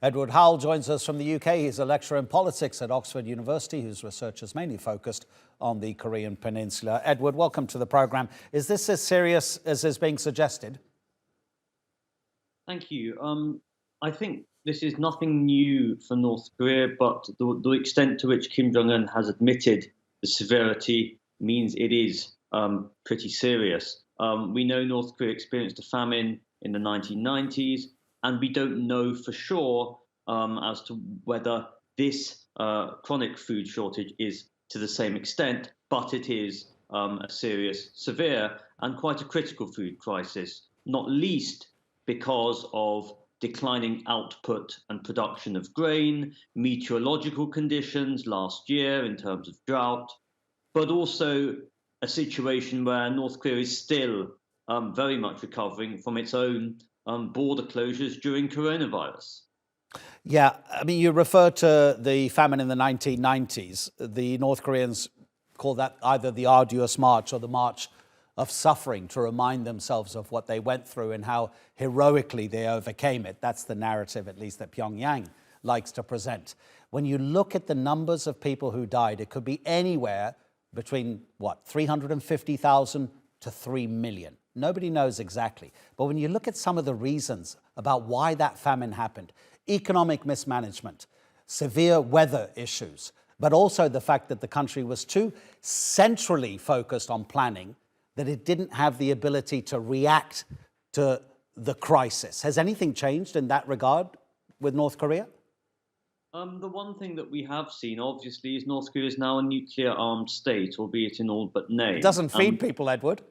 Edward Howell joins us from the UK. He's a lecturer in politics at Oxford University, whose research is mainly focused on the Korean Peninsula. Edward, welcome to the programme. Is this as serious as is being suggested? Thank you. I think this is nothing new for North Korea, but the extent to which Kim Jong-un has admitted the severity means it is pretty serious. We know North Korea experienced a famine in the 1990s, and we don't know for sure as to whether this chronic food shortage is to the same extent, but it is a serious, severe, and quite a critical food crisis, not least because of declining output and production of grain, meteorological conditions last year in terms of drought, but also a situation where North Korea is still very much recovering from its own border closures during coronavirus. Yeah, I mean, you refer to the famine in the 1990s. The North Koreans call that either the arduous march or the march of suffering, to remind themselves of what they went through and how heroically they overcame it. That's the narrative, at least, that Pyongyang likes to present. When you look at the numbers of people who died, it could be anywhere between, 350,000 to 3 million. Nobody knows exactly. But when you look at some of the reasons about why that famine happened, economic mismanagement, severe weather issues, but also the fact that the country was too centrally focused on planning, that it didn't have the ability to react to the crisis. Has anything changed in that regard with North Korea? The one thing that we have seen, obviously, is North Korea is now a nuclear-armed state, albeit in all but name. It doesn't feed people, Edward.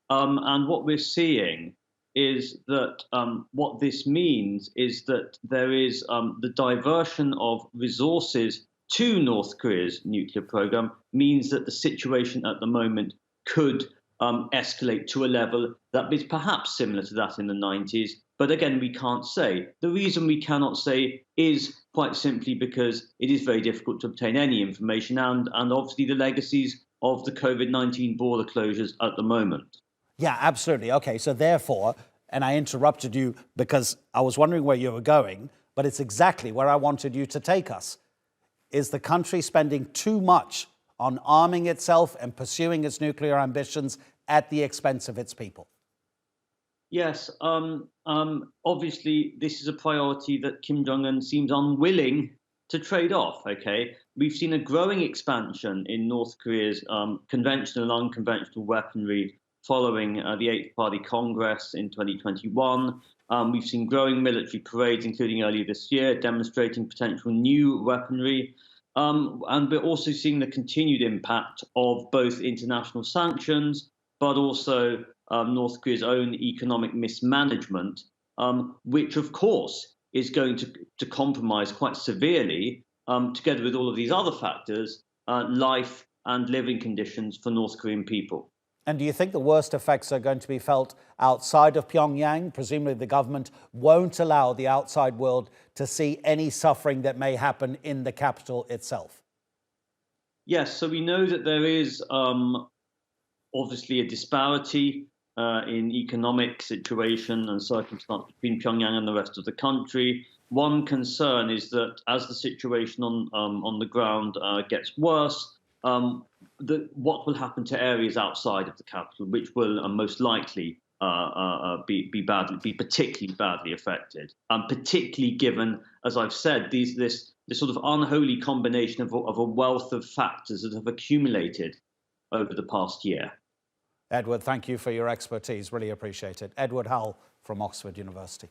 And what we're seeing is that what this means is that there is the diversion of resources to North Korea's nuclear program means that the situation at the moment could escalate to a level that is perhaps similar to that in the 90s. But again, we can't say. The reason we cannot say is quite simply because it is very difficult to obtain any information and obviously the legacies of the COVID-19 border closures at the moment. Yeah, absolutely. Okay, so therefore, and I interrupted you because I was wondering where you were going, but it's exactly where I wanted you to take us. Is the country spending too much on arming itself and pursuing its nuclear ambitions at the expense of its people? Yes, obviously this is a priority that Kim Jong-un seems unwilling to trade off, okay? We've seen a growing expansion in North Korea's conventional and unconventional weaponry following the Eighth Party Congress in 2021. We've seen growing military parades, including earlier this year, demonstrating potential new weaponry. And we're also seeing the continued impact of both international sanctions, but also North Korea's own economic mismanagement, which, of course, is going to compromise quite severely, together with all of these other factors, life and living conditions for North Korean people. And do you think the worst effects are going to be felt outside of Pyongyang? Presumably the government won't allow the outside world to see any suffering that may happen in the capital itself. Yes, so we know that there is obviously a disparity in economic situation and circumstance between Pyongyang and the rest of the country. One concern is that as the situation on the ground gets worse, what will happen to areas outside of the capital, which will most likely be particularly badly affected, particularly given, as I've said, this sort of unholy combination of a wealth of factors that have accumulated over the past year. Edward, thank you for your expertise. Really appreciate it. Edward Howell from Oxford University.